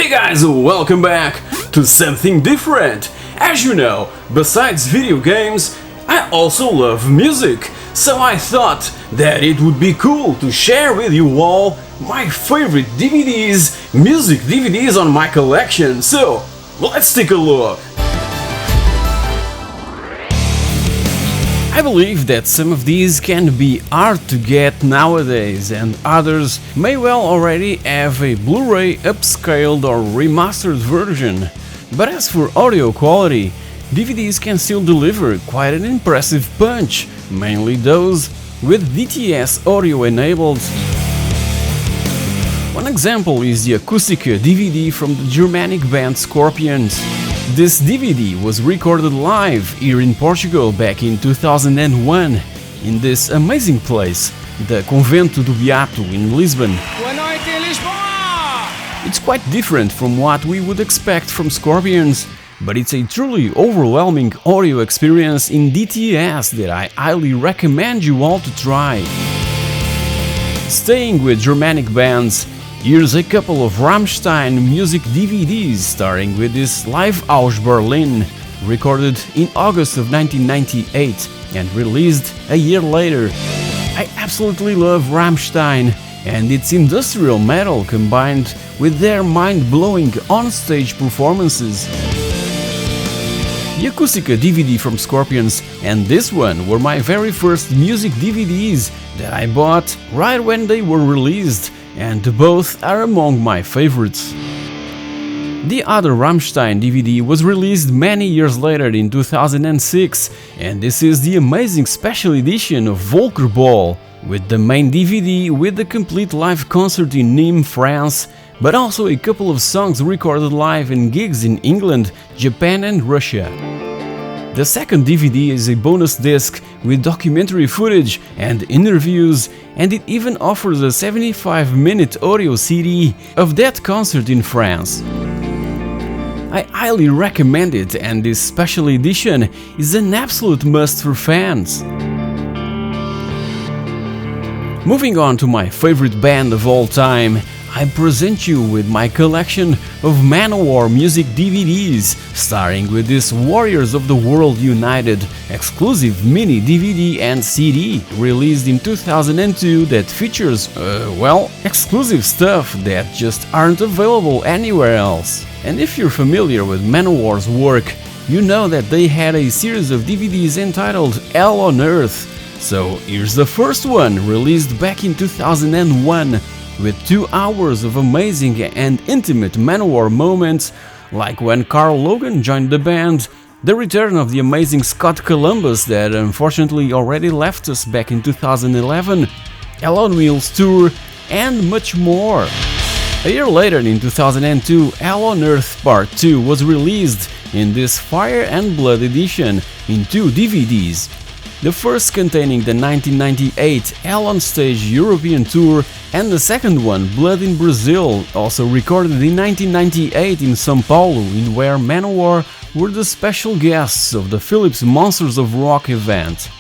Hey guys, welcome back to something different. As you know, besides video games, I also love music, so I thought that it would be cool to share with you all my favorite DVDs, music DVDs on my collection, so let's take a look. I believe that some of these can be hard to get nowadays, and others may well already have a Blu-ray upscaled or remastered version. But as for audio quality, DVDs can still deliver quite an impressive punch, mainly those with DTS audio enabled. One example is the Acoustic DVD from the Germanic band Scorpions. This DVD was recorded live here in Portugal back in 2001, in this amazing place, the Convento do Beato in Lisbon. It's quite different from what we would expect from Scorpions, but it's a truly overwhelming audio experience in DTS that I highly recommend you all to try. Staying with Germanic bands, here's a couple of Rammstein music DVDs starting with this Live aus Berlin, recorded in August of 1998 and released a year later. I absolutely love Rammstein and its industrial metal combined with their mind-blowing on-stage performances. The Acoustic DVD from Scorpions and this one were my very first music DVDs that I bought right when they were released, and both are among my favorites. The other Rammstein DVD was released many years later in 2006, and this is the amazing special edition of Volkerball, with the main DVD with the complete live concert in Nîmes, France, but also a couple of songs recorded live in gigs in England, Japan and Russia. The second DVD is a bonus disc with documentary footage and interviews, and it even offers a 75-minute audio CD of that concert in France. I highly recommend it, and this special edition is an absolute must for fans. Moving on to my favorite band of all time, I present you with my collection of Manowar music DVDs, starting with this Warriors of the World United exclusive mini DVD and CD released in 2002 that features, exclusive stuff that just aren't available anywhere else. And if you're familiar with Manowar's work, you know that they had a series of DVDs entitled Hell on Earth. So here's the first one, released back in 2001. With 2 hours of amazing and intimate Manowar moments, like when Carl Logan joined the band, the return of the amazing Scott Columbus that unfortunately already left us back in 2011, Hell on Wheels tour, and much more. A year later, in 2002, Hell on Earth Part 2 was released in this Fire and Blood edition in 2 DVDs. The first containing the 1998 Hell on Stage European Tour, and the second one, Blood in Brazil, also recorded in 1998 in São Paulo, in where Manowar were the special guests of the Philips Monsters of Rock event.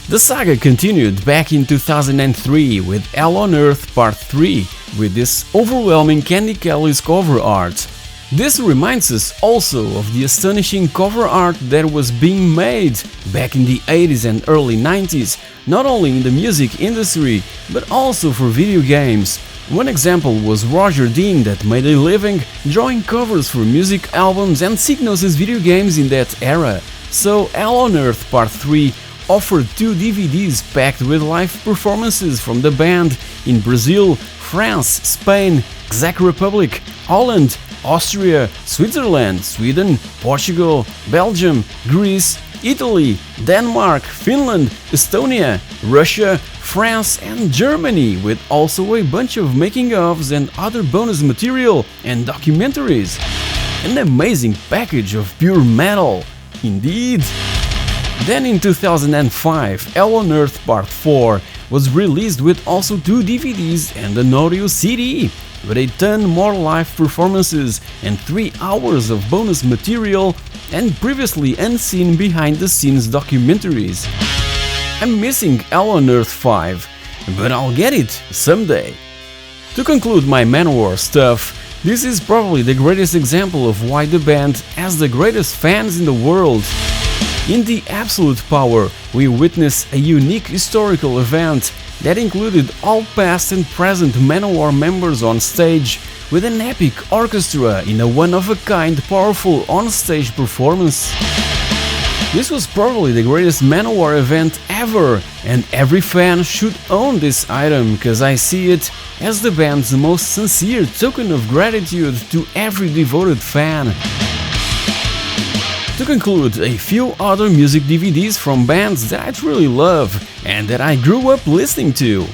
The saga continued back in 2003 with Hell on Earth Part 3, with this overwhelming Candy Kelly's cover art. This reminds us also of the astonishing cover art that was being made back in the 80s and early 90s, not only in the music industry, but also for video games. One example was Roger Dean, that made a living drawing covers for music albums and Psygnosis video games in that era. So Hell on Earth Part 3 offered 2 DVDs packed with live performances from the band in Brazil, France, Spain, Czech Republic, Holland, Austria, Switzerland, Sweden, Portugal, Belgium, Greece, Italy, Denmark, Finland, Estonia, Russia, France and Germany, with also a bunch of making-ofs and other bonus material and documentaries. An amazing package of pure metal, indeed. Then in 2005, Hell on Earth Part 4 was released with also 2 DVDs and an audio CD, with a ton more live performances and 3 hours of bonus material and previously unseen behind-the-scenes documentaries. I'm missing Hell on Earth 5, but I'll get it someday. To conclude my Manowar stuff, This is probably the greatest example of why the band has the greatest fans in the world. In the Absolute Power, we witness a unique historical event that included all past and present Manowar members on stage with an epic orchestra in a one-of-a-kind powerful on-stage performance. This was probably the greatest Manowar event ever, and every fan should own this item, cause I see it as the band's most sincere token of gratitude to every devoted fan. To conclude, a few other music DVDs from bands that I truly love and that I grew up listening to.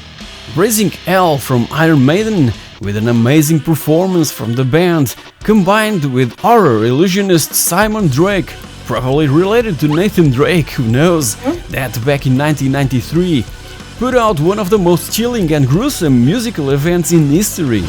Raising Hell from Iron Maiden, with an amazing performance from the band, combined with horror illusionist Simon Drake, probably related to Nathan Drake, who knows, that back in 1993 put out one of the most chilling and gruesome musical events in history.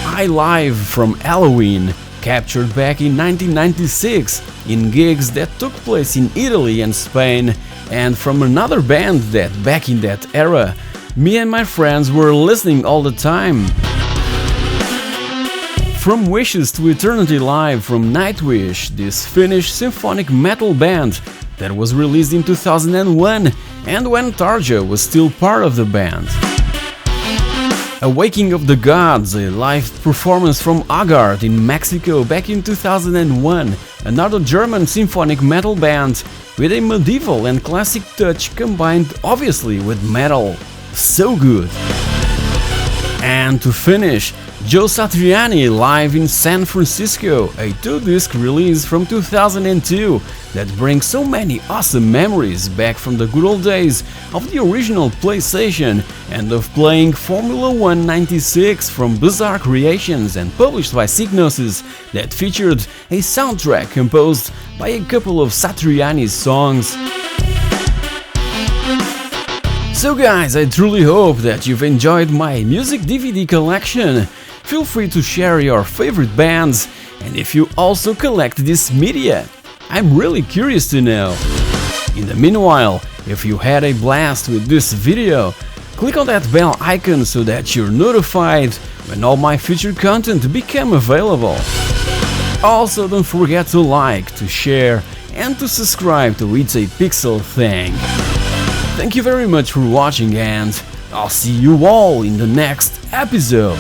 I Live from Halloween, captured back in 1996 in gigs that took place in Italy and Spain, and from another band that back in that era me and my friends were listening all the time. From Wishes to Eternity Live from Nightwish, this Finnish symphonic metal band that was released in 2001 and when Tarja was still part of the band. Awakening of the Gods, a live performance from Agard in Mexico back in 2001, another German symphonic metal band with a medieval and classic touch combined obviously with metal. So good! And to finish, Joe Satriani live in San Francisco, a 2-disc release from 2002 that brings so many awesome memories back from the good old days of the original PlayStation and of playing Formula 1 96 from Bizarre Creations and published by Psygnosis, that featured a soundtrack composed by a couple of Satriani's songs. So guys, I truly hope that you've enjoyed my music DVD collection. Feel free to share your favorite bands, and if you also collect this media, I'm really curious to know. In the meanwhile, if you had a blast with this video, click on that bell icon so that you're notified when all my future content become available. Also, don't forget to like, to share, and to subscribe to It's a Pixel Thing. Thank you very much for watching, and I'll see you all in the next episode.